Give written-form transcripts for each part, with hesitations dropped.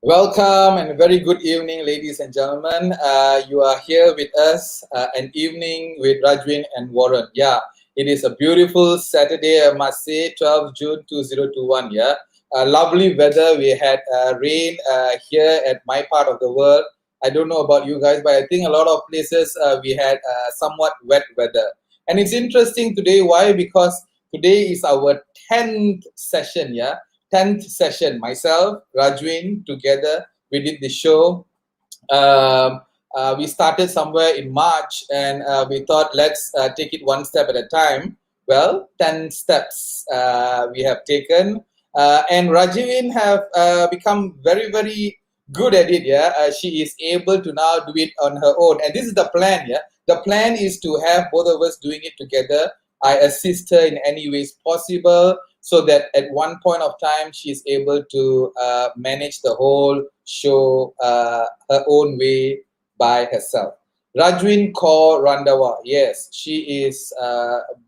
Welcome and a very good evening, ladies and gentlemen. You are here with us, an evening with Rajvin and Waran. Yeah, it is a beautiful Saturday, I must say, 12 June 2021. Yeah, lovely weather. We had rain here at my part of the world. I don't know about you guys, but I think a lot of places we had somewhat wet weather. And it's interesting today. Why? Because today is our 10th session. Yeah, 10th session. Myself, Rajwin, together, we did the show. We started somewhere in March and we thought let's take it one step at a time. Well, 10 steps we have taken. And Rajvin have become very, very good at it. Yeah, she is able to now do it on her own. And this is the plan. Yeah, the plan is to have both of us doing it together. I assist her in any ways possible so that at one point of time she's able to manage the whole show her own way by herself. Rajvin Kaur Randawa, yes, she is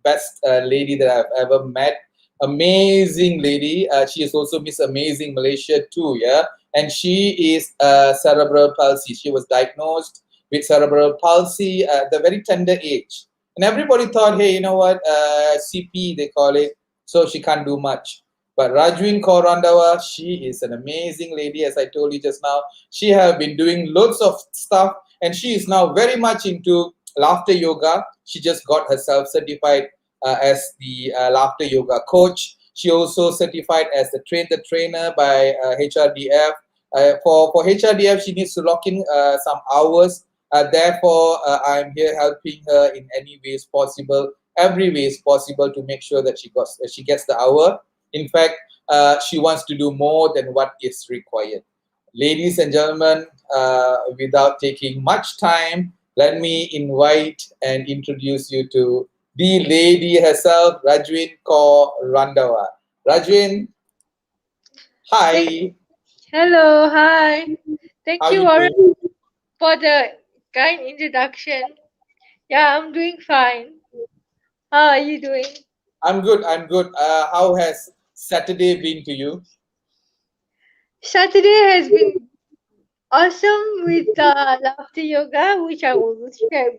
best lady that I've ever met. Amazing lady. She is also Miss Amazing Malaysia too, yeah. And she is cerebral palsy. She was diagnosed with cerebral palsy at the very tender age. And everybody thought, hey, you know what, CP they call it, so she can't do much. But Rajvin Kaur Randawa, she is an amazing lady, as I told you just now. She has been doing loads of stuff, and she is now very much into laughter yoga. She just got herself certified as the laughter yoga coach. She also certified as the trainer by HRDF. For HRDF, she needs to lock in some hours. Therefore, I'm here helping her in any ways possible, every way is possible to make sure that she gets the hour. In fact, she wants to do more than what is required. Ladies and gentlemen, without taking much time, let me invite and introduce you to the lady herself, Rajvin Kaur Randawa. Rajvin, hi. Hello, hi. Thank How you, you Warren, doing? for the kind introduction. Yeah, I'm doing fine. How are you doing? I'm good. I'm good. How has Saturday been to you? Saturday has been awesome with laughter yoga, which I will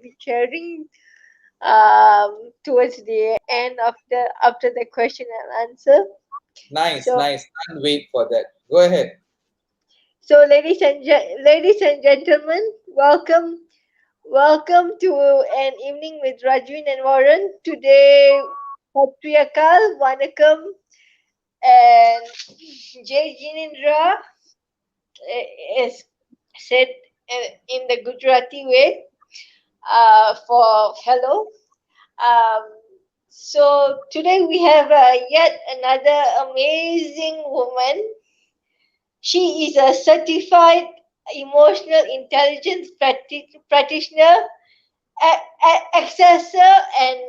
be sharing towards the end of the after the question and answer. Nice, So, nice. Can't wait for that. Go ahead. so ladies and gentlemen, welcome to an evening with Rajvin and Warren. Today, Patriakal, Vanakam, and Jay Jinindra is said in the Gujarati way for hello. Um, so today we have yet another amazing woman. She is a certified emotional intelligence practitioner, accessor, and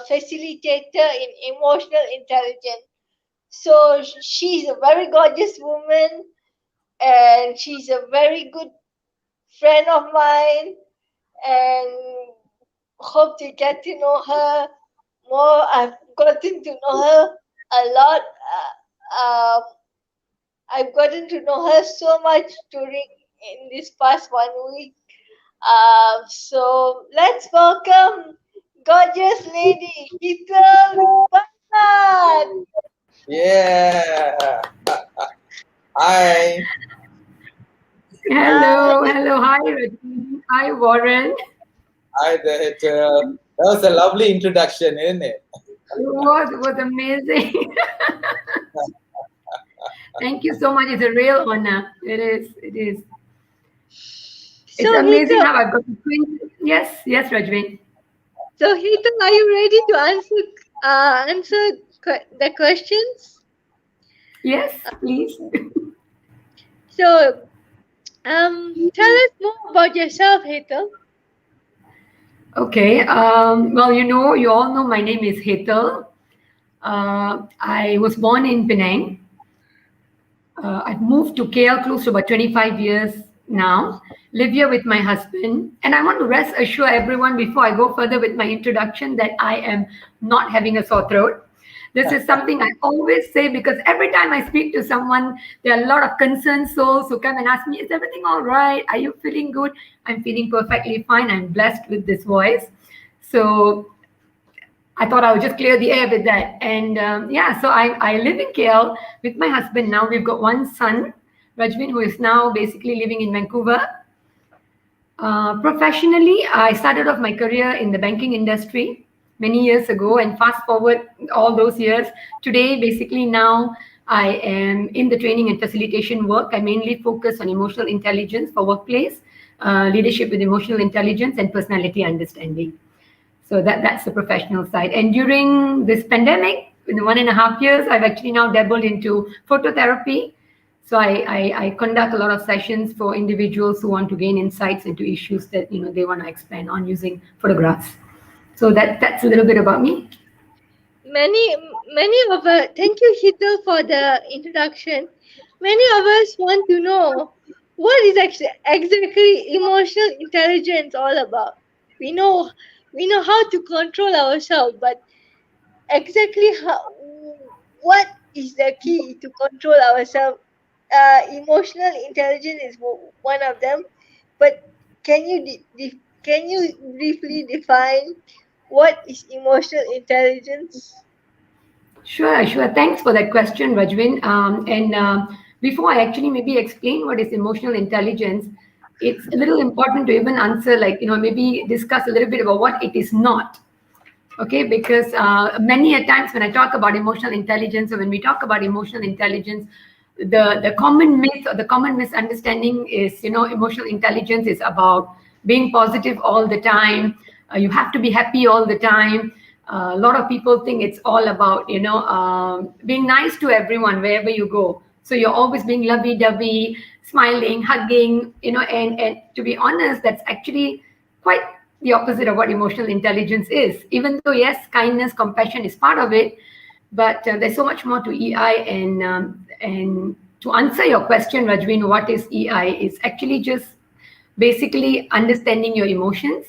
facilitator in emotional intelligence. So she's a very gorgeous woman, and she's a very good friend of mine, and hope to get to know her more. I've gotten to know her a lot. Uh, I've gotten to know her so much during in this past 1 week. So let's welcome gorgeous lady Hital Banan. Yeah. Hi. Hi. Hello, hi, Rajvin. Hi, Warren. Hi there. That was a lovely introduction, isn't it? It was amazing. Thank you so much. It's a real honor. It is. It is. So It's amazing Hital, how I've got the twins. Yes, Rajvin. Are you ready to answer the questions? Yes, please. So tell us more about yourself, Hital. Okay. Well, you all know my name is Hetal. I was born in Penang. I've moved to KL close to about 25 years now. Live here with my husband. And I want to rest assure everyone before I go further with my introduction that I am not having a sore throat. This is something I always say because every time I speak to someone, there are a lot of concerned souls who come and ask me, is everything all right? Are you feeling good? I'm feeling perfectly fine. I'm blessed with this voice. So I thought I would just clear the air with that. And yeah, so I live in KL with my husband now. We've got one son, Rajvin, who is now basically living in Vancouver. Professionally, I started off my career in the banking industry many years ago, and fast forward all those years. Today, basically now, I am in the training and facilitation work. I mainly focus on emotional intelligence for workplace, leadership with emotional intelligence, and personality understanding. So that's the professional side. And during this pandemic, in the 1.5 years, I've actually now dabbled into phototherapy. So I conduct a lot of sessions for individuals who want to gain insights into issues that they want to expand on using photographs. So that's a little bit about me. Many of us, thank you, Hital, for the introduction. Many of us want to know what is actually exactly emotional intelligence all about. We know we know how to control ourselves, but exactly what is the key to control ourselves? Emotional intelligence is one of them, but can you can you briefly define what is emotional intelligence? Sure, sure. Thanks for that question, Rajvin. And before I actually maybe explain what is emotional intelligence, it's a little important to even answer, like, maybe discuss a little bit about what it is not. Okay, because many a times when I talk about emotional intelligence, or when we talk about emotional intelligence, the common myth or the common misunderstanding is, emotional intelligence is about being positive all the time. You have to be happy all the time. A lot of people think it's all about, being nice to everyone wherever you go. So you're always being lovey-dovey, smiling, hugging, and to be honest, that's actually quite the opposite of what emotional intelligence is. Even though, yes, kindness, compassion is part of it, but there's so much more to EI. And to answer your question, Rajvin, what is EI? Is actually just basically understanding your emotions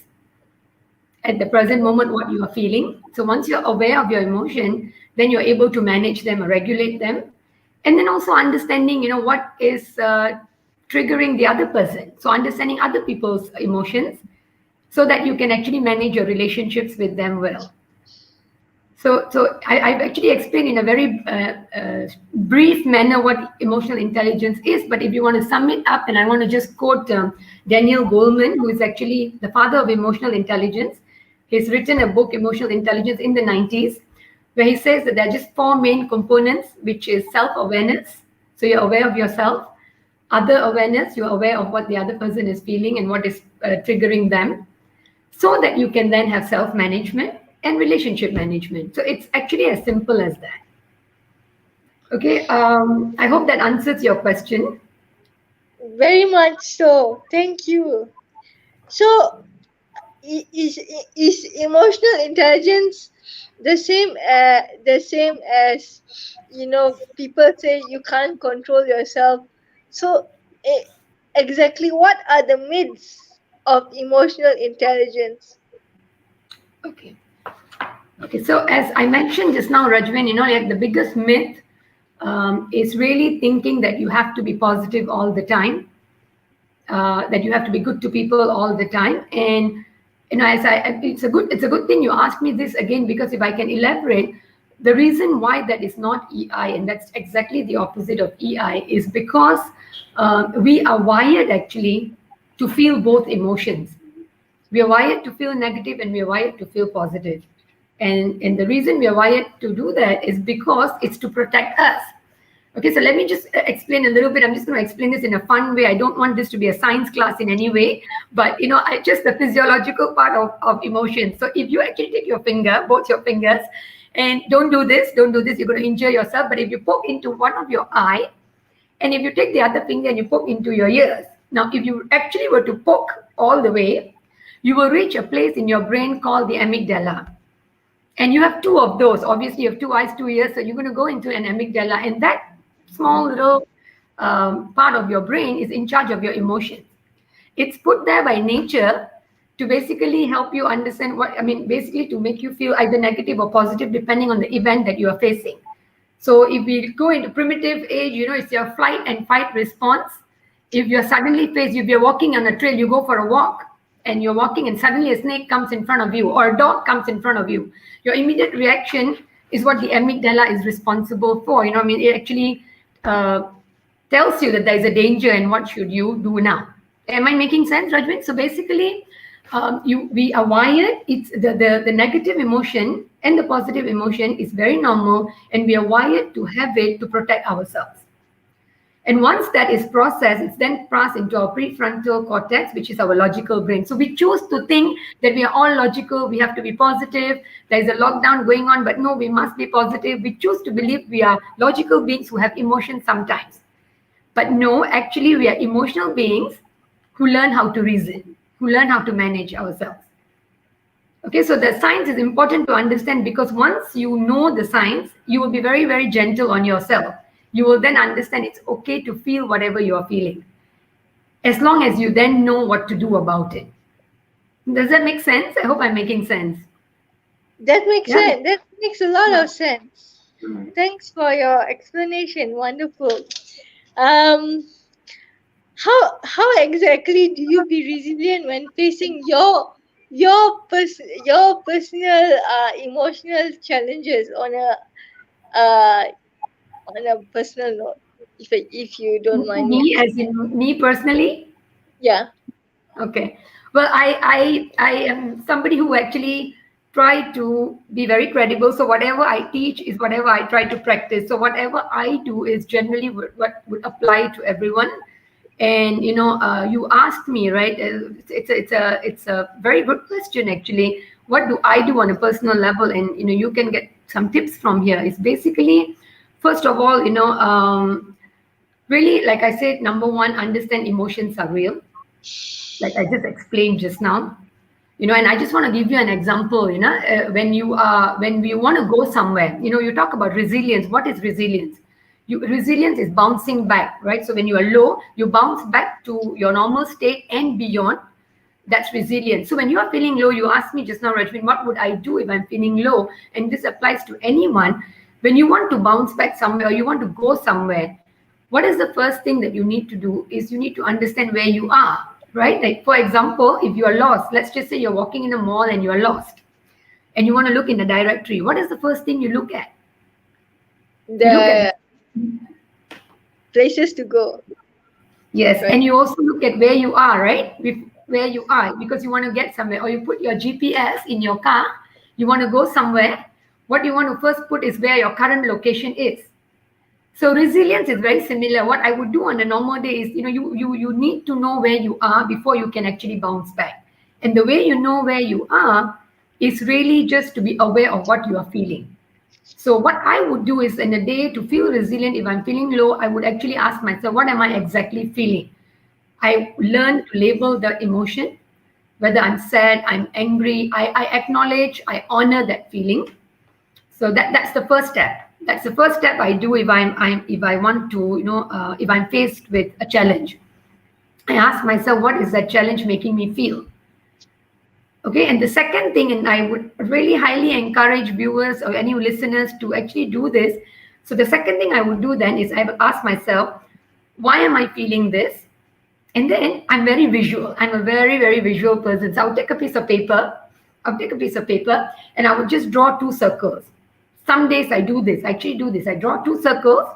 at the present moment, what you are feeling. So once you're aware of your emotion, then you're able to manage them or regulate them. And then also understanding, what is triggering the other person. So understanding other people's emotions so that you can actually manage your relationships with them well. So I've actually explained in a very brief manner what emotional intelligence is. But if you want to sum it up, and I want to just quote Daniel Goleman, who is actually the father of emotional intelligence. He's written a book, Emotional Intelligence, in the 90s, where he says that there are just 4 main components, which is self-awareness. So you're aware of yourself. Other awareness, you're aware of what the other person is feeling and what is triggering them, so that you can then have self-management and relationship management. So it's actually as simple as that. Okay, I hope that answers your question. Very much so. Thank you. So, is emotional intelligence the same as people say you can't control yourself? So, eh, exactly what are the myths of emotional intelligence? Okay. Okay, so as I mentioned just now, Rajvin, like the biggest myth is really thinking that you have to be positive all the time, that you have to be good to people all the time. And it's a good thing you asked me this again, because if I can elaborate, the reason why that is not EI, and that's exactly the opposite of EI, is because we are wired actually to feel both emotions. We are wired to feel negative and we are wired to feel positive. And the reason we are wired to do that is because it's to protect us. Okay, so let me just explain a little bit. I'm just going to explain this in a fun way. I don't want this to be a science class in any way, but just the physiological part of emotions. So if you actually take your finger, both your fingers, and don't do this, you're going to injure yourself. But if you poke into one of your eye, and if you take the other finger and you poke into your ears, now if you actually were to poke all the way, you will reach a place in your brain called the amygdala. And you have 2 of those. Obviously, you have 2 eyes, 2 ears, so you're going to go into an amygdala, and that small little part of your brain is in charge of your emotions. It's put there by nature to basically help you understand basically to make you feel either negative or positive depending on the event that you are facing. So if we go into primitive age, it's your flight and fight response. If you're suddenly faced, if you're walking on a trail, you go for a walk and you're walking and suddenly a snake comes in front of you or a dog comes in front of you, your immediate reaction is what the amygdala is responsible for. It actually tells you that there is a danger and what should you do now. Am I making sense, Rajvin? So basically, we are wired. It's the negative emotion and the positive emotion is very normal, and we are wired to have it to protect ourselves. And once that is processed, it's then passed into our prefrontal cortex, which is our logical brain. So we choose to think that we are all logical, we have to be positive, there's a lockdown going on, but no, we must be positive. We choose to believe we are logical beings who have emotions sometimes. But no, actually we are emotional beings who learn how to reason, who learn how to manage ourselves. Okay, so the science is important to understand, because once you know the science, you will be very, very gentle on yourself. You will then understand it's okay to feel whatever you are feeling, as long as you then know what to do about it. Does that make sense? I hope I'm making sense. That makes sense. That makes a lot of sense. Mm. Thanks for your explanation. Wonderful. Um, how exactly do you be resilient when facing your personal emotional challenges uh on a personal note, if you don't mind me Me, asking? as in me personally? Yeah. Okay. Well, I am somebody who actually try to be very credible. So whatever I teach is whatever I try to practice. So whatever I do is generally what would apply to everyone. And you asked me, right? It's a very good question actually. What do I do on a personal level? And you can get some tips from here. It's basically, first of all, really, like I said, number one, understand emotions are real, like I just explained just now. And I just want to give you an example. When we want to go somewhere, you talk about resilience. What is resilience? Resilience is bouncing back, right? So when you are low, you bounce back to your normal state and beyond. That's resilience. So when you are feeling low, you asked me just now, Rajvin, what would I do if I'm feeling low? And this applies to anyone. When you want to bounce back somewhere, or you want to go somewhere, what is the first thing that you need to do is you need to understand where you are, right? Like, for example, if you are lost, let's just say you're walking in a mall and you are lost and you want to look in the directory. What is the first thing you look at? You look at, The places to go. yes, Right. and you also look at where you are, right? Where you are, because you want to get somewhere, or you put your GPS in your car, you want to go somewhere. What you want to first put is where your current location is. So resilience is very similar. What I would do on a normal day is, you need to know where you are before you can actually bounce back. And the way you know where you are is really just to be aware of what you are feeling. So what I would do is, in a day, to feel resilient, if I'm feeling low, I would actually ask myself, what am I exactly feeling? I learn to label the emotion, whether I'm sad, I'm angry. I acknowledge, I honor that feeling. So that's the first step. That's the first step I do if if I want to, if I'm faced with a challenge. I ask myself, what is that challenge making me feel? Okay, and the second thing, and I would really highly encourage viewers or any listeners to actually do this. So the second thing I would do then is I will ask myself, why am I feeling this? And then I'm very visual. I'm a very, very visual person. So I'll take a piece of paper. And I would just draw two circles. Some days I do this. I actually do this. I draw two circles,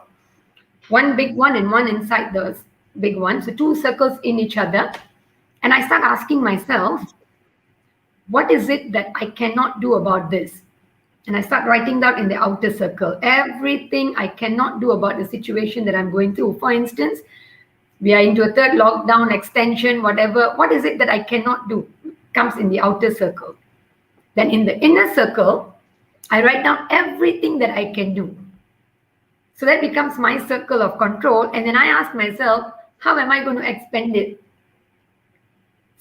one big one and one inside the big one. So two circles in each other. And I start asking myself, what is it that I cannot do about this? And I start writing that in the outer circle. Everything I cannot do about the situation that I'm going through. For instance, we are into a third lockdown, extension, whatever. What is it that I cannot do? Comes in the outer circle. Then in the inner circle, I write down everything that I can do. So that becomes my circle of control. And then I ask myself, how am I going to expand it?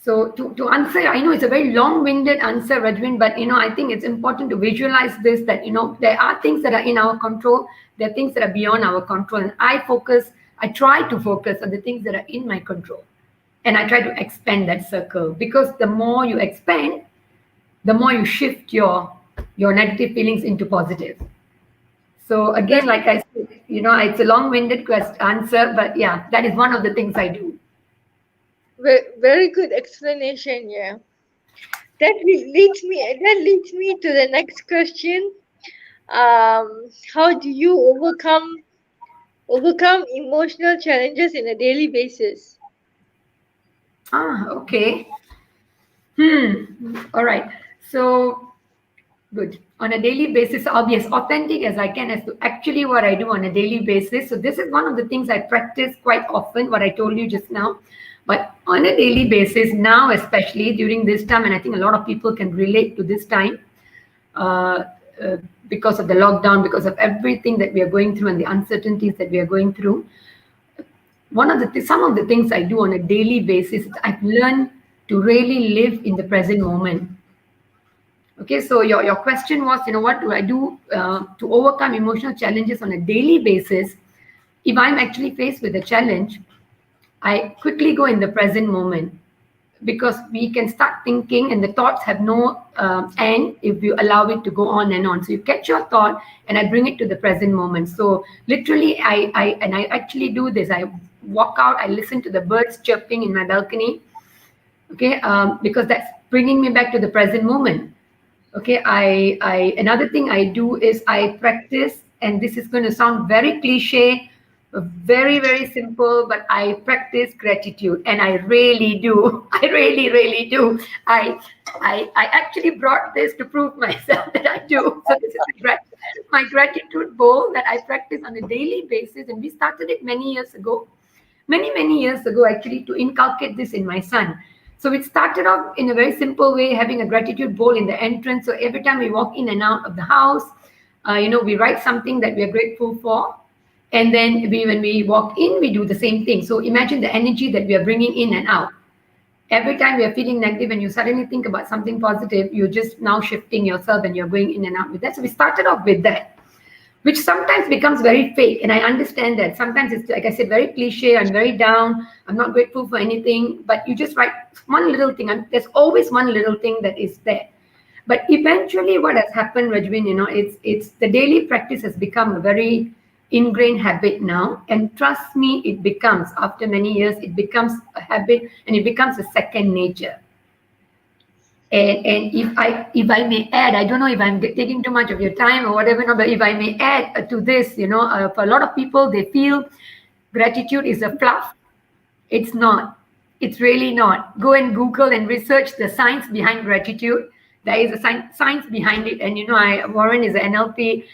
So to answer, I know it's a very long-winded answer, Rajvin, but I think it's important to visualize this, that there are things that are in our control, there are things that are beyond our control. And I try to focus on the things that are in my control. and I try to expand that circle, because the more you expand, the more you shift your negative feelings into positive. So again, like I said, it's a long-winded answer, but yeah, that is one of the things I do. Very good explanation. Yeah. That leads me to the next question. How do you overcome emotional challenges in a daily basis? Okay. All right. So good. On a daily basis, I'll be as authentic as I can as to actually what I do on a daily basis. So this is one of the things I practice quite often, what I told you just now. But on a daily basis, now especially during this time, and I think a lot of people can relate to this time, uh, uh, because of the lockdown, because of everything that we are going through and the uncertainties that we are going through. Some of the things I do on a daily basis, I've learned to really live in the present moment. Okay, so your question was, what do I do to overcome emotional challenges on a daily basis? If I'm actually faced with a challenge, I quickly go in the present moment, because we can start thinking and the thoughts have no end if you allow it to go on and on. So you catch your thought and I bring it to the present moment. So literally, I actually do this. I walk out, I listen to the birds chirping in my balcony, okay, because that's bringing me back to the present moment. Okay, I another thing I do is I practice, and this is going to sound very cliche, very, very simple, but I practice gratitude, and I really do. I really, really do. I actually brought this to prove myself that I do. So this is my gratitude bowl that I practice on a daily basis, and we started it many years ago, actually, to inculcate this in my son. So it started off in a very simple way, having a gratitude bowl in the entrance. So every time we walk in and out of the house, we write something that we are grateful for. And then when we walk in, we do the same thing. So imagine the energy that we are bringing in and out. Every time we are feeling negative and you suddenly think about something positive, you're just now shifting yourself and you're going in and out with that. So we started off with that, which sometimes becomes very fake. And I understand that. Sometimes it's, like I said, very cliche. I'm very down. I'm not grateful for anything. But you just write one little thing. And there's always one little thing that is there. But eventually what has happened, Rajvin, it's the daily practice has become a very ingrained habit now. And trust me, it becomes, after many years, it becomes a habit and it becomes a second nature. And if I may add, I don't know if I'm taking too much of your time or whatever, no, but if I may add to this, for a lot of people, they feel gratitude is a fluff. It's not. It's really not. Go and Google and research the science behind gratitude. There is a science behind it, and Warren is an NLP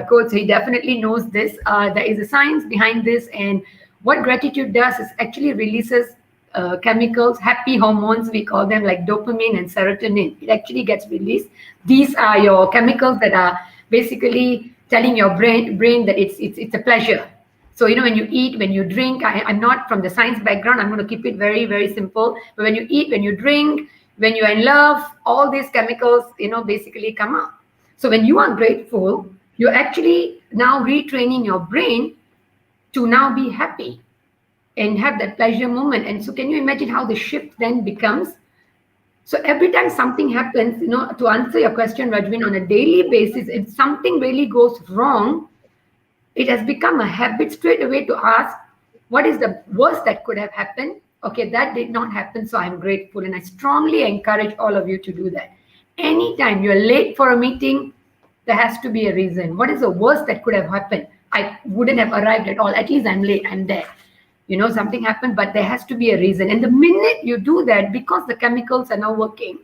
coach, so he definitely knows this. There is a science behind this, and what gratitude does is actually releases chemicals, happy hormones, we call them, like dopamine and serotonin. It actually gets released. These are your chemicals that are basically telling your brain that it's a pleasure. So when you eat, when you drink, I'm not from the science background. I'm going to keep it very, very simple. But when you eat, when you drink, when you're in love, all these chemicals, basically come out. So when you are grateful, you're actually now retraining your brain to now be happy and have that pleasure moment. And so can you imagine how the shift then becomes? So every time something happens, to answer your question, Rajvin, on a daily basis, if something really goes wrong, it has become a habit straight away to ask, what is the worst that could have happened? Okay, that did not happen, so I'm grateful. And I strongly encourage all of you to do that. Anytime you're late for a meeting, there has to be a reason. What is the worst that could have happened? I wouldn't have arrived at all. At least I'm late, I'm there. Something happened, but there has to be a reason. And the minute you do that, because the chemicals are now working,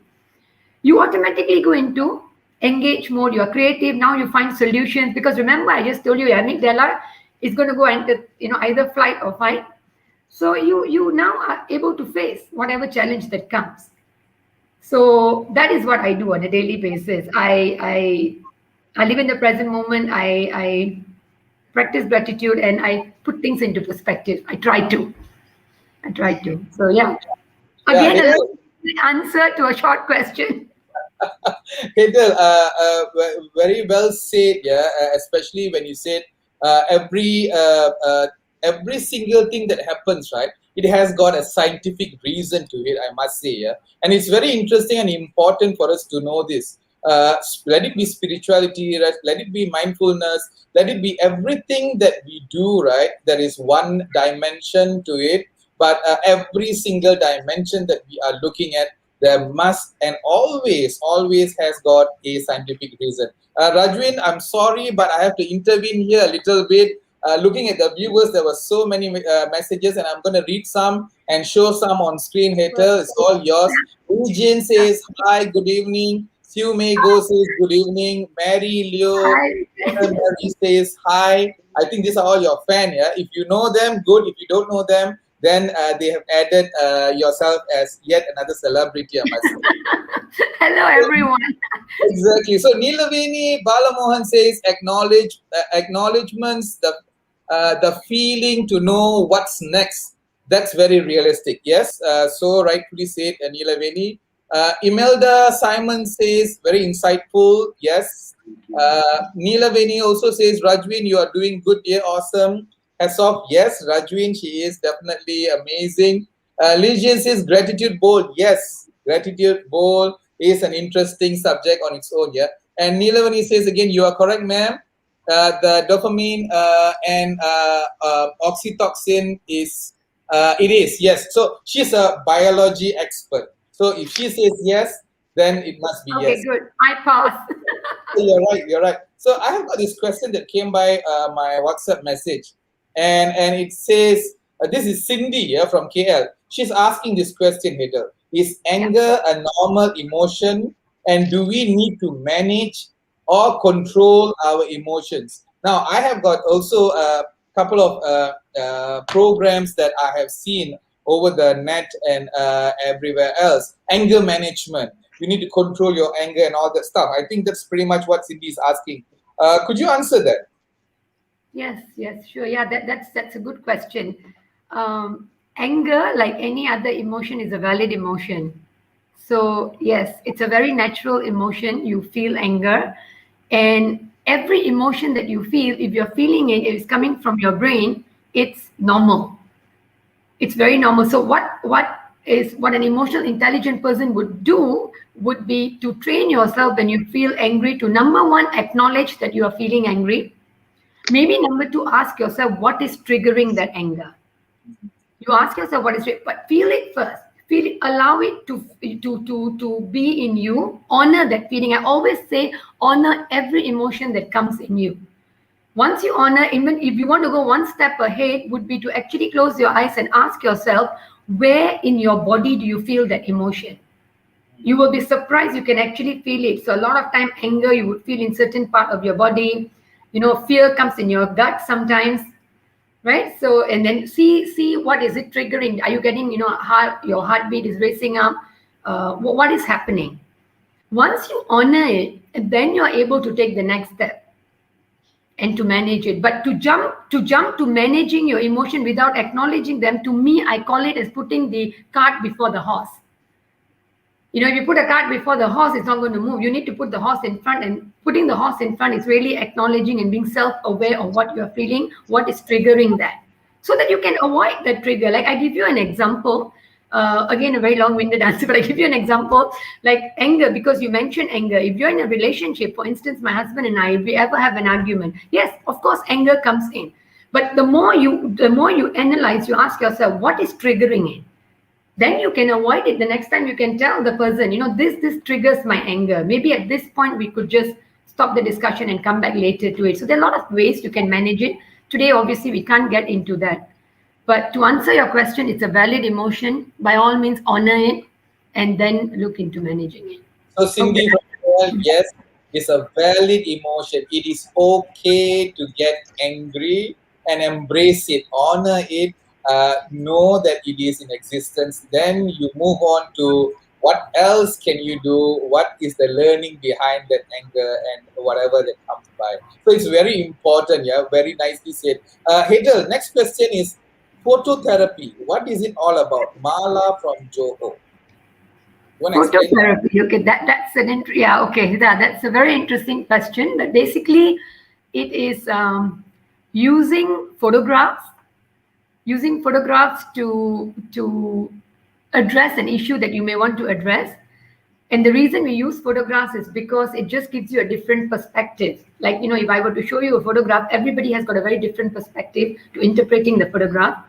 you automatically go into engage mode. You are creative. Now you find solutions, because remember, I just told you, amygdala is going to go into either flight or fight. So you now are able to face whatever challenge that comes. So that is what I do on a daily basis. I live in the present moment. I practice gratitude and I put things into perspective. I try to. So yeah. Again, Yeah, an answer to a short question. Hidel, very well said. Yeah, especially when you said every every single thing that happens, right, it has got a scientific reason to it, I must say. Yeah, and it's very interesting and important for us to know this. Let it be spirituality, right? Let it be mindfulness, let it be everything that we do, right? There is one dimension to it, but every single dimension that we are looking at, there must and always has got a scientific reason. Rajwin, I'm sorry, but I have to intervene here a little bit. Looking at the viewers, there were so many messages, and I'm going to read some and show some on screen. Hater, it's all yours. Ujin says hi, good evening. Siu Mei Go says good evening. Mary Leo Hi. Mary says hi. I think these are all your fan. Yeah, if you know them, good. If you don't know them, then they have added yourself as yet another celebrity, I must say. Hello, everyone. Exactly. So Nilaveni Balamohan says acknowledgements, the feeling to know what's next. That's very realistic. Yes. So rightfully said, Nilaveni. Imelda Simon says very insightful. Yes. Nilaveni also says, Rajwin, you are doing good. Yeah, awesome. Hats off. Yes, Rajwin, she is definitely amazing. Legion says gratitude bowl. Yes, gratitude bowl is an interesting subject on its own. Yeah. And Nilavani says again, you are correct, ma'am. The dopamine and oxytocin is it is, yes. So she's a biology expert. So if she says yes, then it must be Okay, yes. good. I pass. You're right. You're right. So I have got this question that came by my WhatsApp message, and it says this is Cindy, yeah, from KL. She's asking this question, Heather. Is Yeah. anger a normal emotion, and do we need to manage or control our emotions? Now, I have got also a couple of programs that I have seen over the net and everywhere else. Anger management, you need to control your anger and all that stuff. I think that's pretty much what Cindy is asking. Could you answer that? Yes, sure. Yeah, that's a good question. Anger, like any other emotion, is a valid emotion. So yes, it's a very natural emotion. You feel anger, and every emotion that you feel, if you're feeling it, it is coming from your brain. It's normal. It's very normal. So what an emotional intelligent person would do would be to train yourself when you feel angry to, number one, acknowledge that you are feeling angry. Maybe number two, ask yourself what is triggering that anger. You ask yourself what is it, but feel it first. Feel it, allow it to be in you. Honor that feeling. I always say honor every emotion that comes in you. Once you honor, even if you want to go one step ahead, would be to actually close your eyes and ask yourself, where in your body do you feel that emotion? You will be surprised, you can actually feel it. So a lot of time anger you would feel in certain part of your body. Fear comes in your gut sometimes, right? So, and then see what is it triggering. Are you getting, your heartbeat is racing up? What is happening? Once you honor it, then you're able to take the next step and to manage it. But to jump to managing your emotion without acknowledging them, to me, I call it as putting the cart before the horse. If you put a cart before the horse, it's not going to move. You need to put the horse in front, and putting the horse in front is really acknowledging and being self-aware of what you're feeling, what is triggering that, so that you can avoid that trigger. Like, I give you an example. Again, a very long-winded answer, but I give you an example, like anger, because you mentioned anger. If you're in a relationship, for instance, my husband and I, if we ever have an argument, yes, of course, anger comes in. But the more you analyze, you ask yourself, what is triggering it? Then you can avoid it. The next time you can tell the person, this triggers my anger. Maybe at this point we could just stop the discussion and come back later to it. So there are a lot of ways you can manage it. Today, obviously, we can't get into that. But to answer your question, it's a valid emotion. By all means, honor it and then look into managing it. So Cindy from KL, yes, it's a valid emotion. It is okay to get angry and embrace it, honor it, know that it is in existence. Then you move on to what else can you do? What is the learning behind that anger and whatever that comes by? So it's very important. Yeah, very nicely said. Hedel, next question is phototherapy. What is it all about? Mala from Johor. You want to explain that? Phototherapy. Okay, yeah. Okay, that's a very interesting question. But basically, it is using photographs using photographs to address an issue that you may want to address. And the reason we use photographs is because it just gives you a different perspective. Like, if I were to show you a photograph, everybody has got a very different perspective to interpreting the photograph.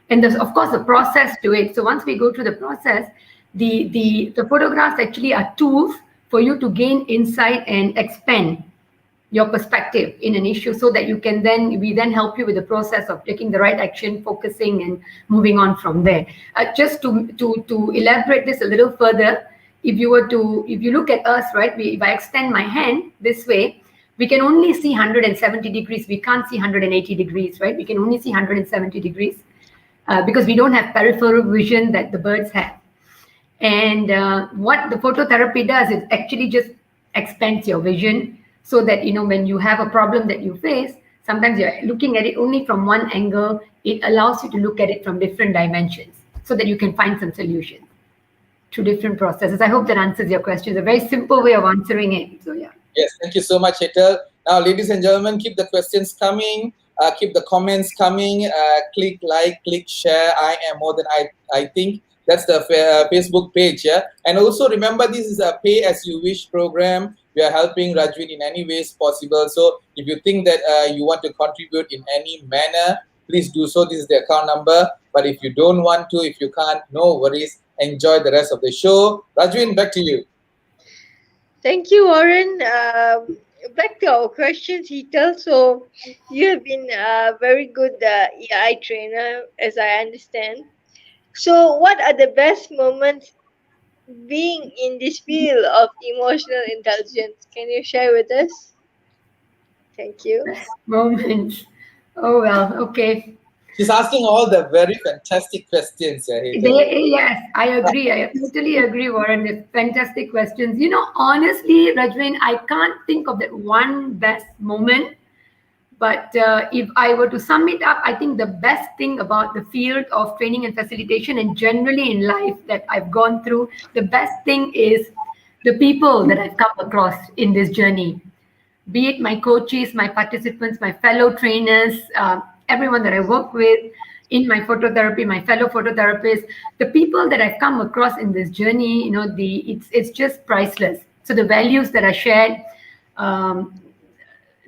And there's, of course, a process to it. So once we go through the process, the photographs actually are tools for you to gain insight and expand your perspective in an issue, so that we then help you with the process of taking the right action, focusing, and moving on from there. Just to elaborate this a little further, if you look at us, right, if I extend my hand this way, we can only see 170 degrees. We can't see 180 degrees, right? We can only see 170 degrees because we don't have peripheral vision that the birds have. And what the phototherapy does is actually just expands your vision, so that when you have a problem that you face, sometimes you're looking at it only from one angle. It allows you to look at it from different dimensions, so that you can find some solutions through different processes. I hope that answers your question. It's a very simple way of answering it. So yeah. Yes, thank you so much, Hetal. Now, ladies and gentlemen, keep the questions coming. Keep the comments coming. Click like, click share. I am more than I think. That's the Facebook page, yeah. And also remember, this is a pay as you wish program. We are helping Rajvin in any ways possible. So if you think that you want to contribute in any manner, please do so. This is the account number. But if you don't want to, if you can't, no worries. Enjoy the rest of the show. Rajvin, back to you. Thank you, Warren. Back to our questions, Hetal. So you have been a very good AI trainer, as I understand. So what are the best moments being in this field of emotional intelligence? Can you share with us? Thank you. Moments. Oh well, okay. She's asking all the very fantastic questions, yeah, Hetal. Yes, I agree. I totally agree, Warren. It's fantastic questions. Honestly, Rajvin, I can't think of that one best moment. But if I were to sum it up, I think the best thing about the field of training and facilitation, and generally in life that I've gone through, the best thing is the people that I've come across in this journey. Be it my coaches, my participants, my fellow trainers, everyone that I work with in my phototherapy, my fellow phototherapists, the people that I've come across in this journey, it's just priceless. So the values that are shared,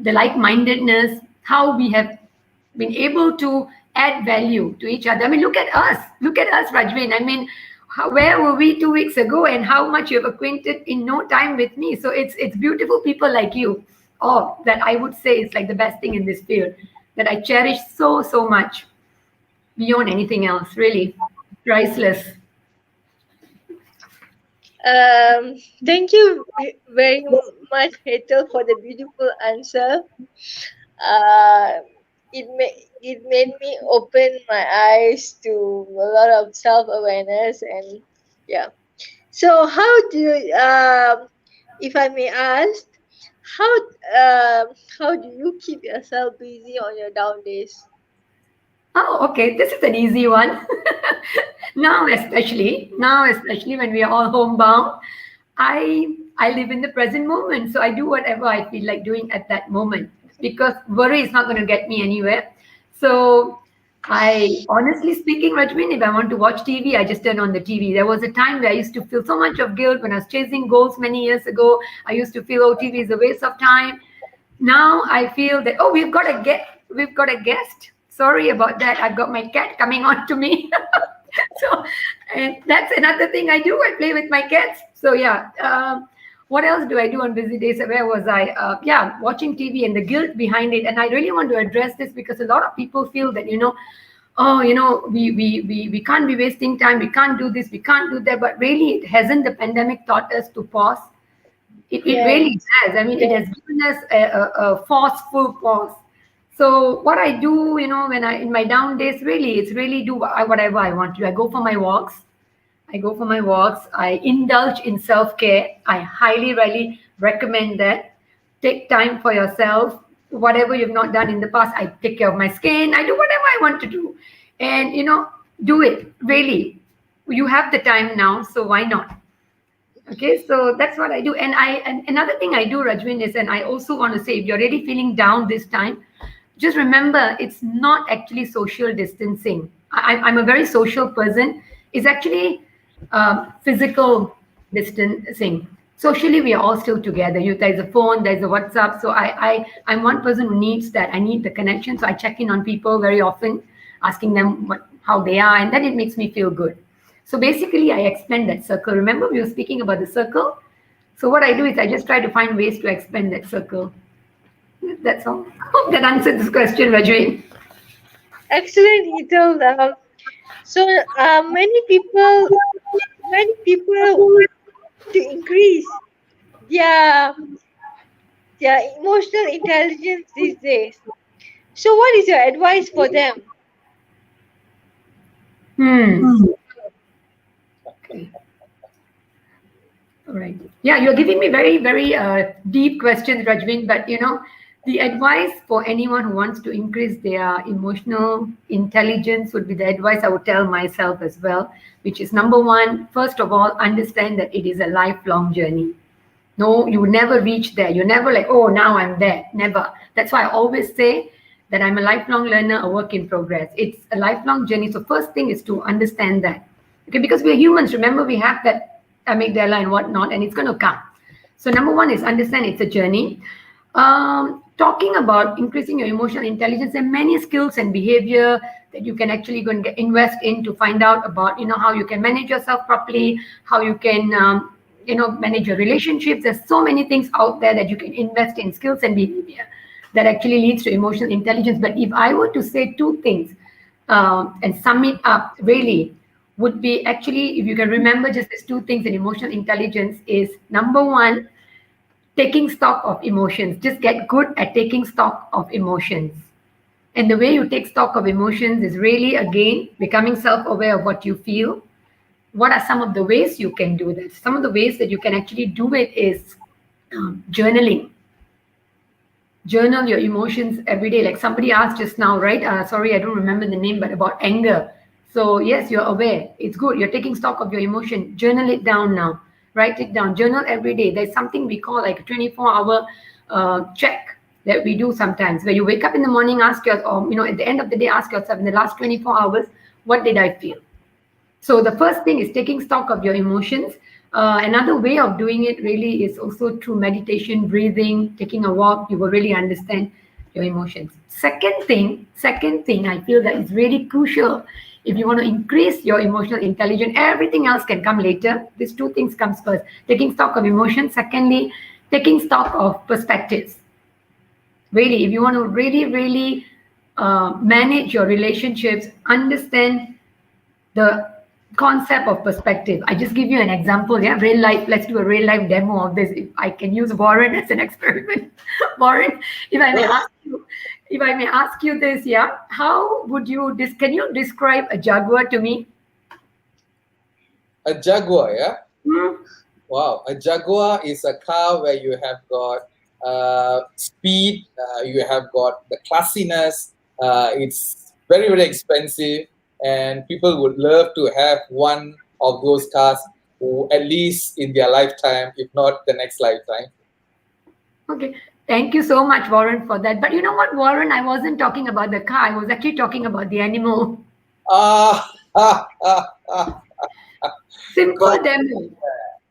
the like-mindedness, how we have been able to add value to each other. I mean, look at us, Rajvin. I mean, where were we 2 weeks ago, and how much you've acquainted in no time with me. So it's beautiful people like you, that I would say is like the best thing in this field, that I cherish so much, beyond anything else, really priceless. Thank you very much, Hetal, for the beautiful answer. It made me open my eyes to a lot of self-awareness, and yeah. So how do you, if I may ask, how do you keep yourself busy on your down days? Oh, okay. This is an easy one. Now, especially when we are all homebound, I live in the present moment. So I do whatever I feel like doing at that moment, because worry is not going to get me anywhere. So honestly speaking, Rajvin, if I want to watch TV, I just turn on the TV. There was a time where I used to feel so much of guilt when I was chasing goals many years ago. I used to feel, TV is a waste of time. Now I feel that, we've got a guest. Sorry about that. I've got my cat coming on to me. So, and that's another thing I do. I play with my cats. So yeah. What else do I do on busy days? Where was I? Watching TV and the guilt behind it. And I really want to address this, because a lot of people feel that, we can't be wasting time. We can't do this. We can't do that. But really, hasn't the pandemic taught us to pause? It really has. I mean, it has given us a forceful pause. So what I do, when in my down days, it's really do whatever I want to. I go for my walks. I indulge in self-care. I highly recommend that. Take time for yourself. Whatever you've not done in the past, I take care of my skin. I do whatever I want to do. And, do it. Really. You have the time now, so why not? Okay, so that's what I do. And another thing I do, Rajvin, is, and I also want to say, if you're really feeling down this time, just remember, it's not actually social distancing. I'm a very social person. It's actually physical distancing. Socially, we are all still together. There's a phone, there's a WhatsApp. So I'm one person who needs that. I need the connection. So I check in on people very often, asking them how they are, and then it makes me feel good. So basically, I expand that circle. Remember, we were speaking about the circle. So what I do is I just try to find ways to expand that circle. That's all. Hope that answered this question, Rajvin. Excellent, Ethel. So many people want to increase their their emotional intelligence these days. So what is your advice for them? Okay. All right. Yeah, you're giving me very, very deep questions, Rajvin. But the advice for anyone who wants to increase their emotional intelligence would be the advice I would tell myself as well, which is number one, first of all, understand that it is a lifelong journey. No, you would never reach there. You're never like, oh, now I'm there. Never. That's why I always say that I'm a lifelong learner, a work in progress. It's a lifelong journey. So first thing is to understand that. Okay, because we're humans. Remember, we have that amygdala and whatnot, and it's going to come. So number one is understand it's a journey. Talking about increasing your emotional intelligence, there are many skills and behavior that you can actually go and invest in to find out about, how you can manage yourself properly, how you can manage your relationships. There's so many things out there that you can invest in, skills and behavior, that actually leads to emotional intelligence. But if I were to say two things and sum it up, really would be actually, if you can remember just these two things in emotional intelligence, is number one, taking stock of emotions. Just get good at taking stock of emotions. And the way you take stock of emotions is really, again, becoming self-aware of what you feel. What are some of the ways you can do that? Some of the ways that you can actually do it is journaling. Journal your emotions every day. Like somebody asked just now, right? Sorry, I don't remember the name, but about anger. So yes, you're aware. It's good. You're taking stock of your emotion. Journal it down now. Write it down. Journal every day. There's something we call like a 24-hour check that we do sometimes, where you wake up in the morning, ask yourself, or at the end of the day, ask yourself, in the last 24 hours, what did I feel? So the first thing is taking stock of your emotions. Another way of doing it really is also through meditation, breathing, taking a walk. You will really understand your emotions. Second thing I feel that is really crucial if you want to increase your emotional intelligence. Everything else can come later. These two things comes first. Taking stock of emotions. Secondly, taking stock of perspectives. Really, if you want to really manage your relationships, understand the concept of perspective. I just give you an example. Yeah, real life. Let's do a real life demo of this. If I can use Warren as an experiment. Warren, if I may ask you this, yeah, how would you can you describe a Jaguar to me? A Jaguar, yeah? Wow, a Jaguar is a car where you have got speed, you have got the classiness. It's very, very expensive, and people would love to have one of those cars, at least in their lifetime, if not the next lifetime. Okay. Thank you so much, Warren, for that. But you know what, Warren? I wasn't talking about the car. I was actually talking about the animal. Simple demo.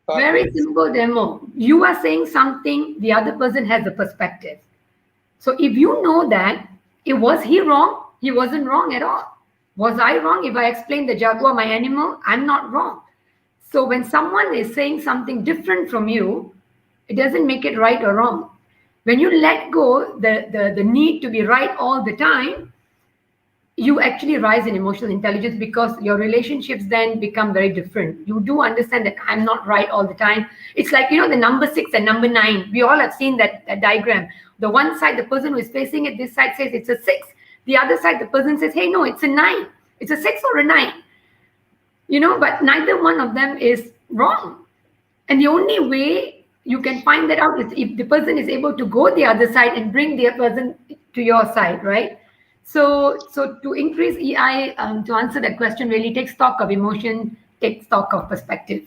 Very simple demo. You are saying something, the other person has a perspective. So if you know that, was he wrong? He wasn't wrong at all. Was I wrong? If I explain the Jaguar, my animal, I'm not wrong. So when someone is saying something different from you, it doesn't make it right or wrong. When you let go the need to be right all the time, you actually rise in emotional intelligence, because your relationships then become very different. You do understand that I'm not right all the time. It's like, the number 6 and number 9. We all have seen that diagram. The one side, the person who is facing it, this side says it's a 6. The other side, the person says, hey, no, it's a 9. It's a 6 or a 9. But neither one of them is wrong. And the only way you can find that out is if the person is able to go the other side and bring the person to your side, right? So to increase EI, to answer that question, really take stock of emotion, take stock of perspective.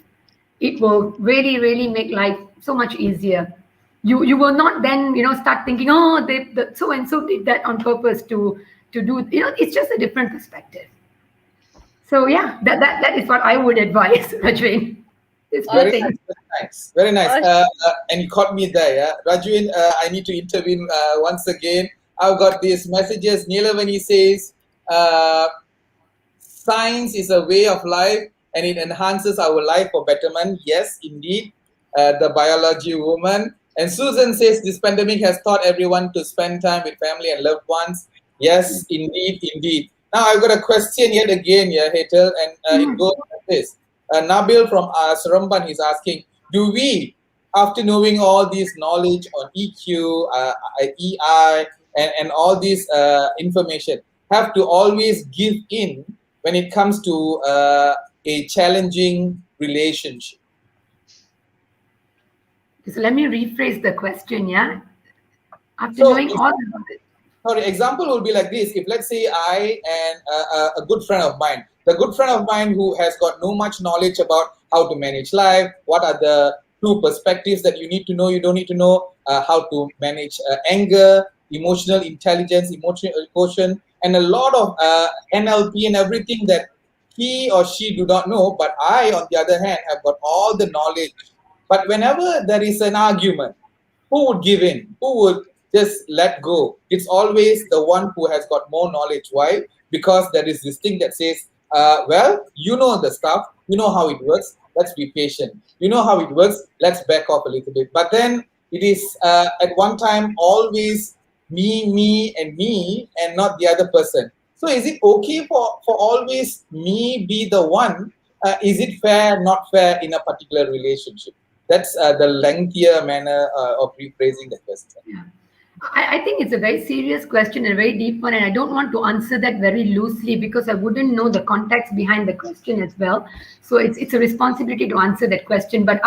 It will really, really make life so much easier. You will not then, start thinking, oh, so and so did that on purpose to do, it's just a different perspective. So yeah, that is what I would advise, Rajvin. These four Very Awesome. things. nice, very nice, very nice. Awesome. And you caught me there, yeah. Rajwin, I need to intervene once again. I've got these messages. Nilavani says, uh, science is a way of life and it enhances our life for betterment. Yes, indeed. The biology woman. And Susan says this pandemic has taught everyone to spend time with family and loved ones. Yes, indeed, indeed. Now I've got a question yet again, yeah, Hetal, and it goes like this. Nabil from Seremban is asking, do we, after knowing all this knowledge on EQ, EI, and all this information, have to always give in when it comes to a challenging relationship? So let me rephrase the question. Yeah, after So, knowing all about it. sorry, example will be like this. If let's say I and a good friend of mine, the good friend of mine who has got no much knowledge about how to manage life, what are the two perspectives that you need to know, you don't need to know, how to manage anger, emotional intelligence, emotional quotient, and a lot of NLP and everything that he or she do not know, but I, on the other hand, have got all the knowledge. But whenever there is an argument, who would give in? Who would just let go? It's always the one who has got more knowledge. Why? Because there is this thing that says, well, you know the stuff, you know how it works, let's be patient. You know how it works, let's back off a little bit. But then it is at one time always me, and not the other person. So is it okay for always me be the one? Is it fair, not fair in a particular relationship? That's the lengthier manner of rephrasing the question. Yeah. I think it's a very serious question and a very deep one, and I don't want to answer that very loosely because I wouldn't know the context behind the question as well. So it's a responsibility to answer that question. But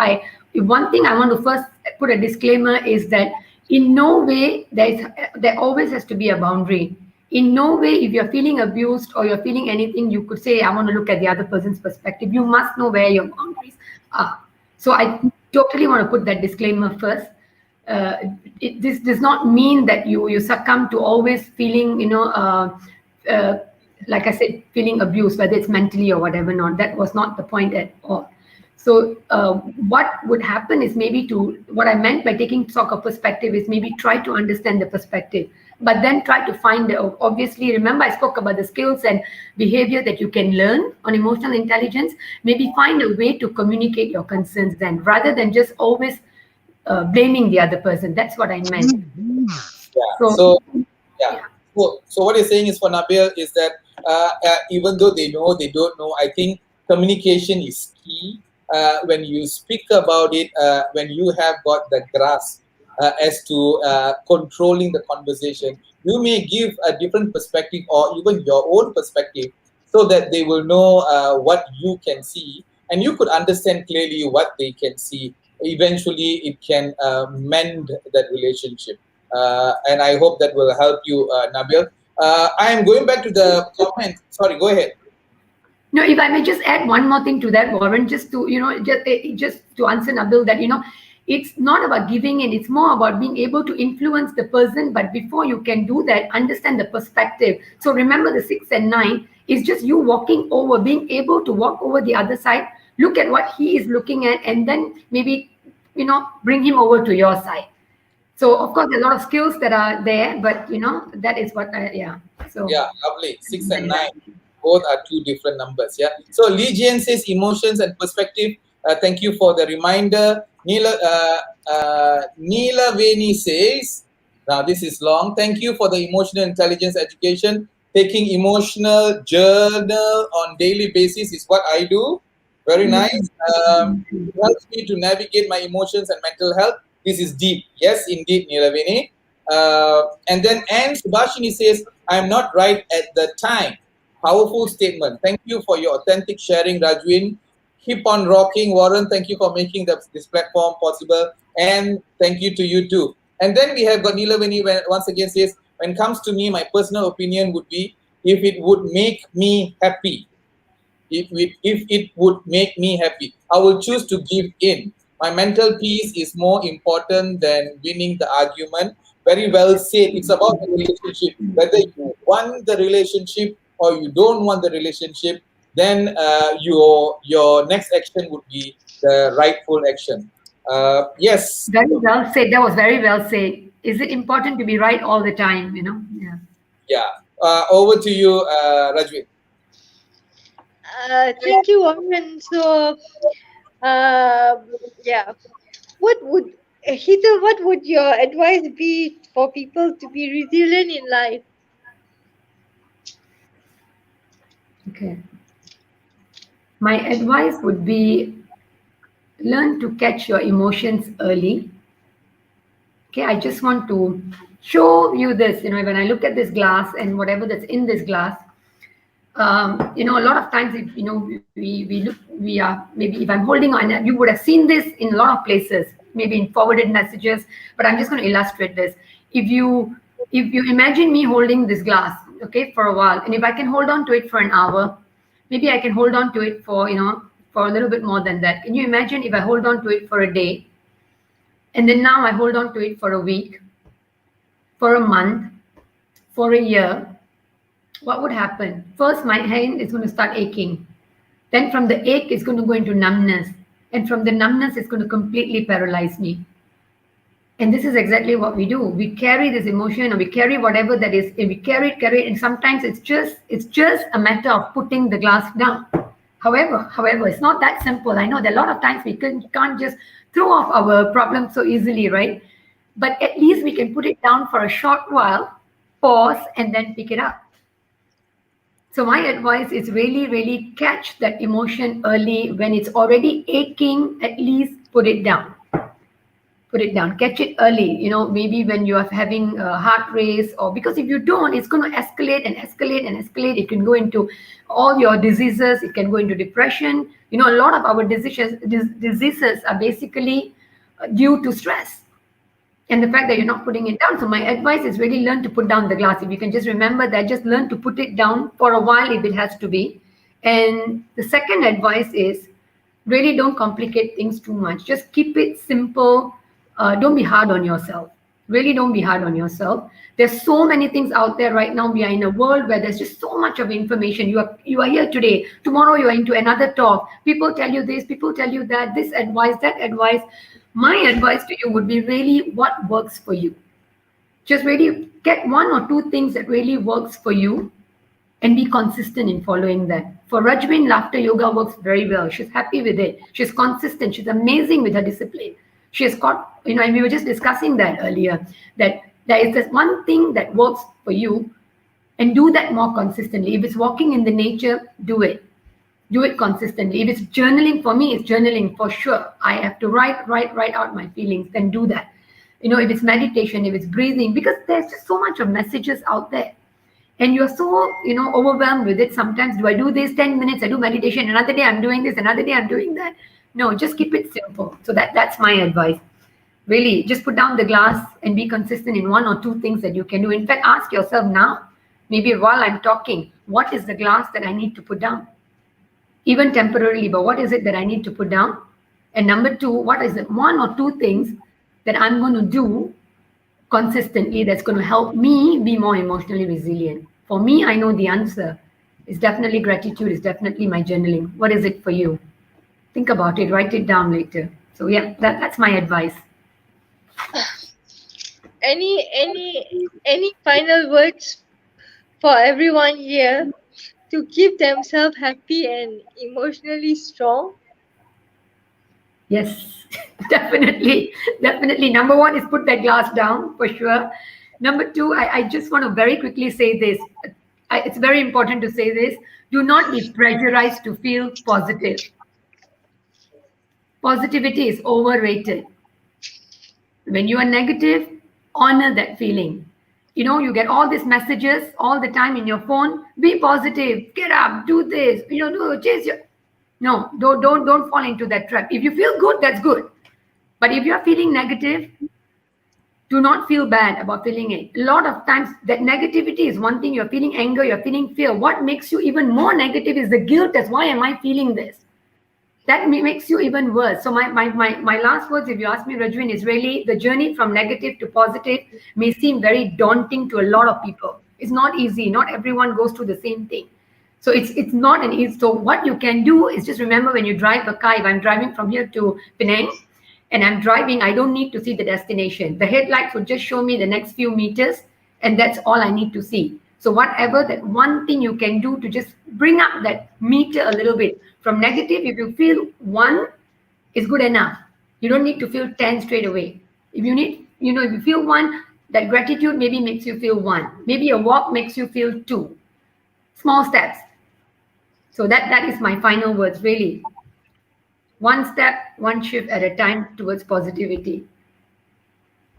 one thing I want to first put a disclaimer is that in no way there always has to be a boundary. In no way, if you're feeling abused or you're feeling anything, you could say, I want to look at the other person's perspective. You must know where your boundaries are. So I totally want to put that disclaimer first. This does not mean that you succumb to always feeling, uh, like I said, feeling abused, whether it's mentally or whatever. Not that was not the point at all. So what would happen is maybe what I meant by taking stock of perspective is maybe try to understand the perspective, but then try to find obviously, remember I spoke about the skills and behavior that you can learn on emotional intelligence. Maybe find a way to communicate your concerns then, rather than just always blaming the other person. That's what I meant. Yeah. So So yeah. yeah. So what you're saying is for Nabil is that even though they know, they don't know. I think communication is key. When you speak about it, when you have got the grasp as to controlling the conversation, you may give a different perspective or even your own perspective, so that they will know what you can see, and you could understand clearly what they can see. Eventually, it can mend that relationship. And I hope that will help you, Nabil. I am going back to the comment. Sorry, go ahead. No, if I may just add one more thing to that, Warren, just to just to answer Nabil, that it's not about giving in; it's more about being able to influence the person. But before you can do that, understand the perspective. So remember, the 6 and 9 is just you walking over, being able to walk over the other side, look at what he is looking at, and then maybe bring him over to your side. So of course, there are a lot of skills that are there, but that is what yeah. So Yeah, lovely. 6 and 9. Both are two different numbers. Yeah. So Legion says emotions and perspective. Thank you for the reminder. Neela Veni says, now this is long. Thank you for the emotional intelligence education. Taking emotional journal on daily basis is what I do. Very nice. It helps me to navigate my emotions and mental health. This is deep. Yes, indeed, Nilavini. And then Anne Subhashini says, I'm not right at the time. Powerful statement. Thank you for your authentic sharing, Rajwin. Keep on rocking, Warren. Thank you for making this platform possible. And thank you to you too. And then we have got Nilavini once again says, when it comes to me, my personal opinion would be if it would make me happy. If it would make me happy, I will choose to give in. My mental peace is more important than winning the argument. Very well said. It's about the relationship. Whether you want the relationship or you don't want the relationship, then your next action would be the rightful action. Yes. Very well said. That was very well said. Is it important to be right all the time? Yeah. Yeah. Over to you, Rajvi. Thank you, Warren. So, yeah, what would Heather, what would your advice be for people to be resilient in life? Okay. My advice would be learn to catch your emotions early. Okay, I just want to show you this. When I look at this glass and whatever that's in this glass, a lot of times, if we look, we are maybe if I'm holding on, you would have seen this in a lot of places, maybe in forwarded messages. But I'm just going to illustrate this. If you imagine me holding this glass, okay, for a while, and if I can hold on to it for an hour, maybe I can hold on to it for a little bit more than that. Can you imagine if I hold on to it for a day, and then now I hold on to it for a week, for a month, for a year? What would happen? First, my hand is going to start aching. Then from the ache, it's going to go into numbness. And from the numbness, it's going to completely paralyze me. And this is exactly what we do. We carry this emotion, or we carry whatever that is, and we carry it, and sometimes it's just a matter of putting the glass down. However, it's not that simple. I know that a lot of times we can't just throw off our problems so easily, right? But at least we can put it down for a short while, pause, and then pick it up. So my advice is really, really catch that emotion early. When it's already aching, at least put it down. Put it down. Catch it early. Maybe when you are having a heart race, or because if you don't, it's going to escalate and escalate and escalate. It can go into all your diseases. It can go into depression. A lot of our diseases are basically due to stress. And the fact that you're not putting it down. So my advice is really learn to put down the glass. If you can just remember that, just learn to put it down for a while if it has to be. And the second advice is really don't complicate things too much. Just keep it simple. Don't be hard on yourself. Really don't be hard on yourself. There's so many things out there right now. We are in a world where there's just so much of information. You are here today. Tomorrow you are into another talk. People tell you this, people tell you that, this advice, that advice. My advice to you would be really what works for you. Just really get one or two things that really works for you and be consistent in following that. For Rajvin, laughter yoga works very well. She's happy with it. She's consistent. She's amazing with her discipline. She has got, and we were just discussing that earlier, that there is this one thing that works for you, and do that more consistently. If it's walking in the nature, do it. Do it consistently. If it's journaling, for me, it's journaling for sure. I have to write out my feelings, then do that. If it's meditation, if it's breathing, because there's just so much of messages out there. And you're so, overwhelmed with it. Sometimes, do I do this 10 minutes? I do meditation. Another day I'm doing this. Another day I'm doing that. No, just keep it simple. So that's my advice. Really, just put down the glass and be consistent in one or two things that you can do. In fact, ask yourself now, maybe while I'm talking, what is the glass that I need to put down? Even temporarily, but what is it that I need to put down? And number two, what is it? One or two things that I'm going to do consistently that's going to help me be more emotionally resilient. For me, I know the answer. It's definitely gratitude. It's definitely my journaling. What is it for you? Think about it. Write it down later. So yeah, that's my advice. Any final words for everyone here to keep themselves happy and emotionally strong? Yes, definitely. Number one is put that glass down for sure. Number two, I just want to very quickly say this. It's very important to say this. Do not be pressurized to feel positive. Positivity is overrated. When you are negative, honor that feeling. You get all these messages all the time in your phone. Be positive. Get up. Do this. Chase your. No, don't fall into that trap. If you feel good, that's good. But if you're feeling negative, do not feel bad about feeling it. A lot of times that negativity is one thing. You're feeling anger, you're feeling fear. What makes you even more negative is the guilt. That's why am I feeling this? That makes you even worse. So my last words, if you ask me, Rajvin, is really the journey from negative to positive may seem very daunting to a lot of people. It's not easy. Not everyone goes through the same thing. So it's not an easy. So what you can do is just remember when you drive a car. If I'm driving from here to Penang, and I'm driving, I don't need to see the destination. The headlights will just show me the next few meters, and that's all I need to see. So whatever that one thing you can do to just bring up that meter a little bit from negative, if you feel one, is good enough. You don't need to feel 10 straight away. If you need, if you feel one, that gratitude maybe makes you feel one. Maybe a walk makes you feel two. Small steps. So that is my final words, really. One step, one shift at a time towards positivity.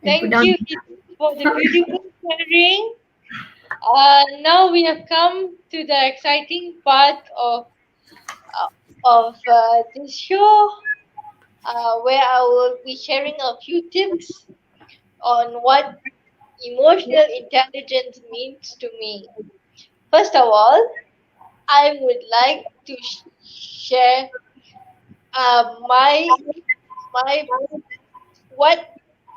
And put Thank down. you for the beautiful sharing. Now we have come to the exciting part uh, of this show, where I will be sharing a few tips on what emotional intelligence means to me. First of all, I would like to share my what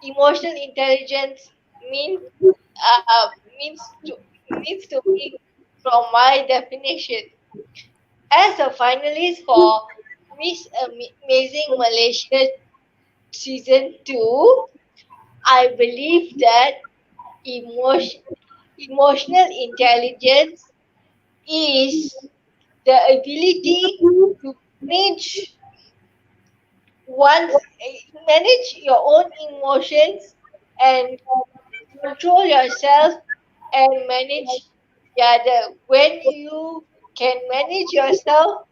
emotional intelligence means uh, means to means to me from my definition. As a finalist for Amazing Malaysia season 2, I believe that emotion, emotional intelligence is the ability to manage one's manage your own emotions and control yourself and manage the other. When you can manage yourself,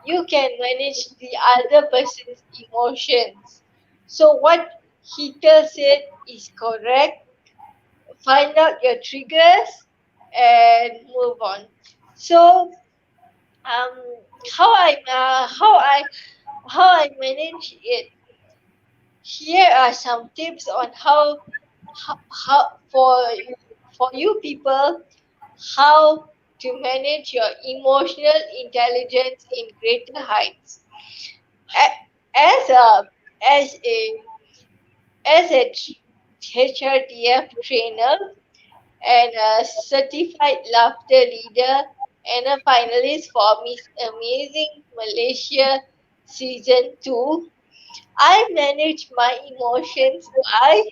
you can manage the other person's emotions. So what Heater said is correct. Find out your triggers and move on. So um how I manage it. Here are some tips on how for you people how to manage your emotional intelligence in greater heights. A- As a as a as a HRDF trainer and a certified laughter leader and a finalist for Miss Amazing Malaysia Season 2, I manage my emotions by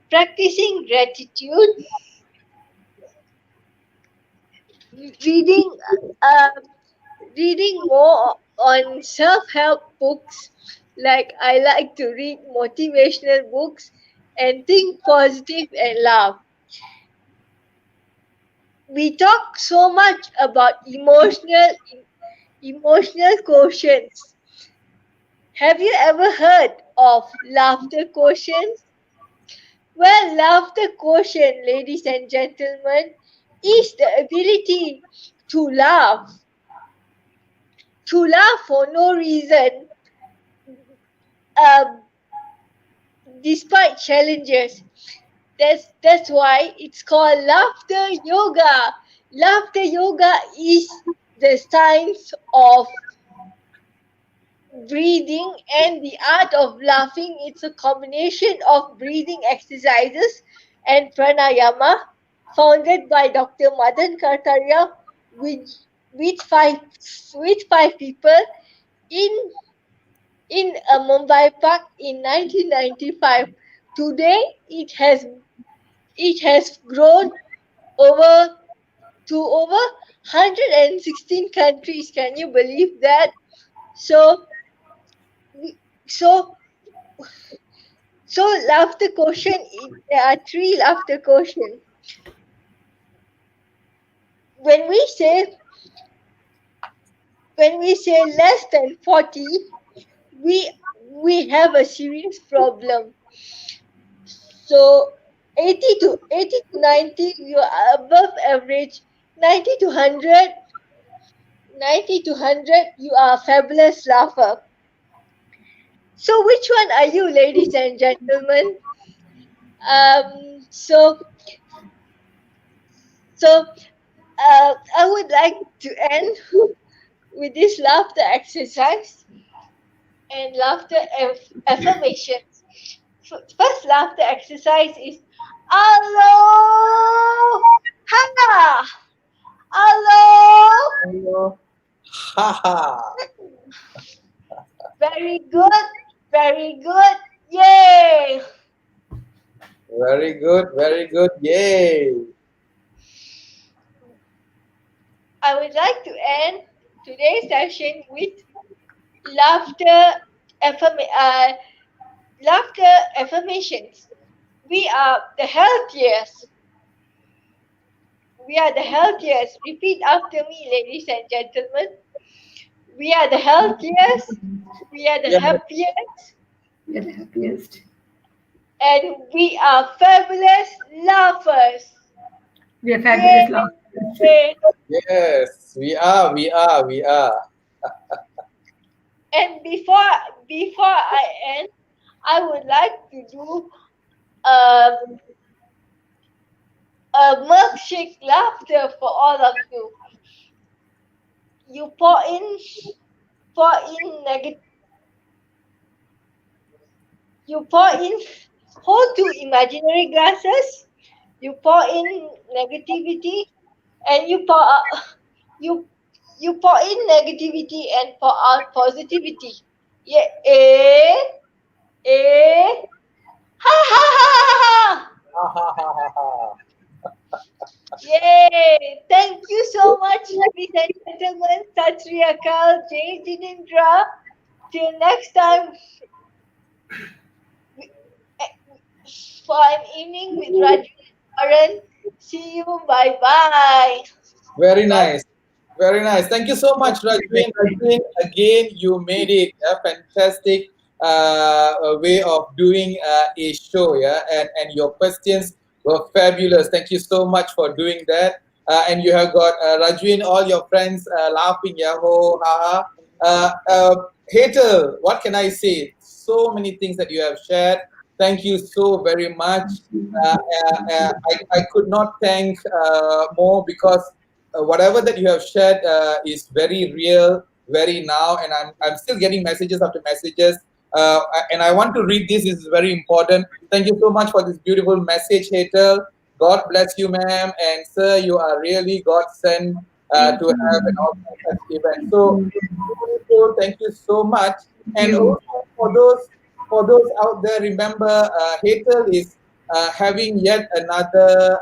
practicing gratitude, reading uh, reading more on self-help books. Like I like to read motivational books and think positive and laugh. We talk so much about emotional quotients. Have you ever heard of laughter quotients? Well, laughter quotient, ladies and gentlemen, is the ability to laugh, to laugh for no reason, um, despite challenges. That's why it's called laughter yoga. Laughter yoga is the science of breathing and the art of laughing. It's a combination of breathing exercises and pranayama founded by Dr. Madan Kartarya with with five with five people in a Mumbai park in 1995. Today it has grown over to over 116 countries. Can you believe that? So so so laughter quotient, there are three laughter quotient. When we say less than 40, we have a serious problem. So 80 to 90, you are above average. 90 to 100, 90 to 100, you are a fabulous laugher. So which one are you, ladies and gentlemen? So so I would like to end with this laughter exercise and laughter affirmations. First laughter exercise is Aloha! Hello. Hello. Haha. Very good. Very good. Yay. Very good. Very good. Yay. I would like to end today's session with laughter, laughter affirmations. We are the healthiest. We are the healthiest. Repeat after me, ladies and gentlemen. We are the healthiest. We are the Yeah. happiest. We are the happiest. And we are fabulous laughers. We are fabulous laughers. Yay! Yes. We are. We are. We are. And before I end, I would like to do um, a milkshake laughter for all of you. You pour in negative. You pour in, hold two imaginary glasses. You pour in negativity, and you you pour in negativity and pour out positivity. Yeah, ha ha ha ha ha. Ha, ha, ha, ha, ha. Yay! Thank you so much, ladies and gentlemen. Sat Sri Akal, Jai Jinindra. Till next time for an evening with Rajvin Waran. See you. Bye bye. Very God nice. Very nice. Thank you so much, Rajvin. Rajvin, again, you made it a fantastic way of doing a show, yeah. And your questions were fabulous. Thank you so much for doing that. And you have got Rajvin, all your friends laughing, yeah, ho, ha, ha. Hatel, what can I say? So many things that you have shared. Thank you so very much. I could not thank more because whatever that you have shared is very real, very now, and I'm still getting messages after messages. And I want to read this. This is very important. Thank you so much for this beautiful message, Hatel. God bless you, ma'am, and sir. You are really God sent Thank to have an you. awesome such event. So beautiful. Thank you so much. Thank And you. also for those out there, remember, Hazel is having yet another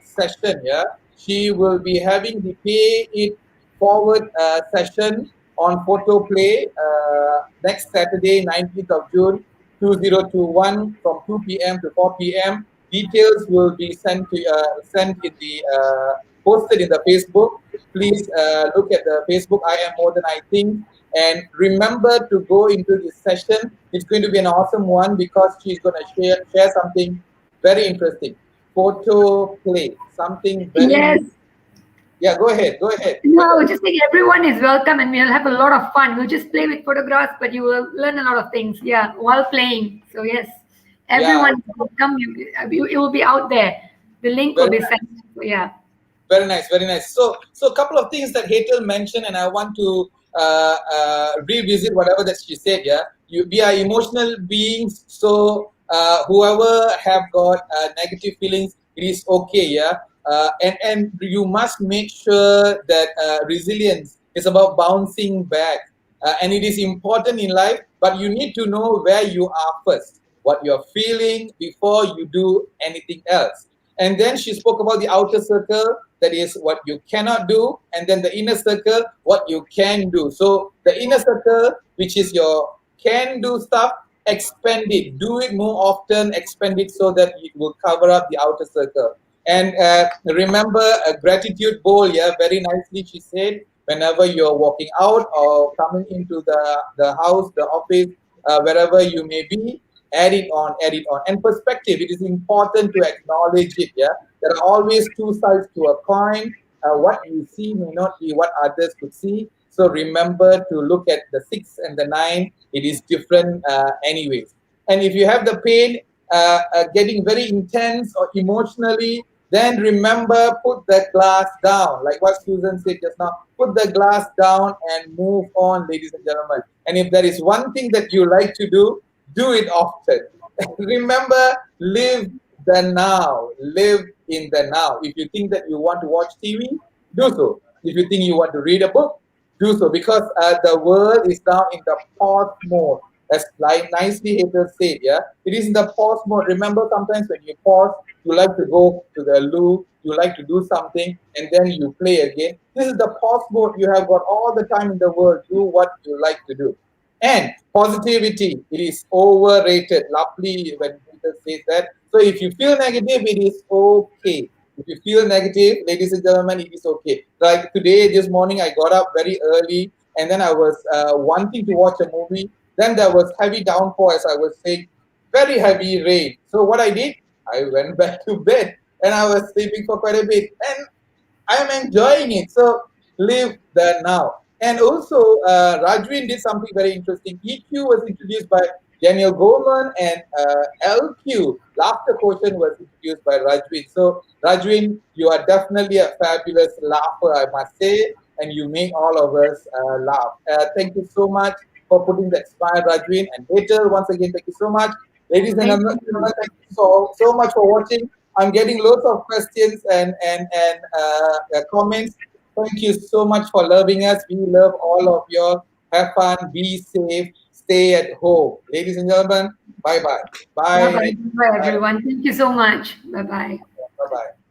session. Yeah, she will be having the Pay It Forward session on Photo Play next Saturday, 19th of June, 2021, from 2 p.m. to 4 p.m. Details will be sent in the posted in the Facebook. Please look at the Facebook. I am more than I think. And remember to go into this session. It's going to be an awesome one because she's going to share something very interesting. Photo play, something very Yes. new. Yeah, go ahead. Go ahead. No, I was just saying everyone is welcome and we'll have a lot of fun. We'll just play with photographs, but you will learn a lot of things, yeah, while playing. So, yes, Yeah, everyone will come. It will be out there. The link will very be nice. sent. So, yeah. Very nice, very nice. So a couple of things that Hazel mentioned, and I want to revisit whatever that she said. Yeah, we are emotional beings, so whoever have got negative feelings, it is okay. Yeah, and you must make sure that resilience is about bouncing back, and it is important in life. But you need to know where you are first, what you're feeling before you do anything else. And then she spoke about the outer circle, that is what you cannot do, and then the inner circle, what you can do. So the inner circle, which is your can do stuff, expand it, do it more often, expand it so that it will cover up the outer circle. And remember a gratitude bowl, yeah, very nicely she said, whenever you're walking out or coming into the house, the office, wherever you may be, add it on, add it on. And perspective, it is important to acknowledge it. Yeah, there are always two sides to a coin. What you see may not be what others could see. So remember to look at the 6 and the 9. It is different anyways. And if you have the pain getting very intense or emotionally, then remember, put the glass down. Like what Susan said just now, put the glass down and move on, ladies and gentlemen. And if there is one thing that you like to do it often. Remember, live the now. Live in the now. If you think that you want to watch TV, do so. If you think you want to read a book, do so, because the world is now in the pause mode. As like nicely Hazel said, yeah, it is in the pause mode. Remember, sometimes when you pause, you like to go to the loo, you like to do something, and then you play again. This is the pause mode. You have got all the time in the world. Do what you like to do. And positivity, it is overrated. Lovely when Peter says that. So if you feel negative, it is okay. If you feel negative, ladies and gentlemen, it is okay. Like today, this morning, I got up very early and then I was wanting to watch a movie. Then there was heavy downpour, as I was saying, very heavy rain. So what I did, I went back to bed and I was sleeping for quite a bit. And I'm enjoying it. So live the now. And also, Rajvin did something very interesting. EQ was introduced by Daniel Goleman, and LQ, laughter quotient, was introduced by Rajvin. So, Rajvin, you are definitely a fabulous laugher, I must say, and you make all of us laugh. Thank you so much for putting that smile, Rajvin. And later, once again, thank you so much. Ladies and Thank gentlemen, you. thank you so much for watching. I'm getting loads of questions and comments. Thank you so much for loving us. We love all of you. Have fun, be safe, stay at home. Ladies and gentlemen, bye bye. Bye Bye. bye. Bye Bye. everyone. Thank you so much. Bye bye. Bye bye.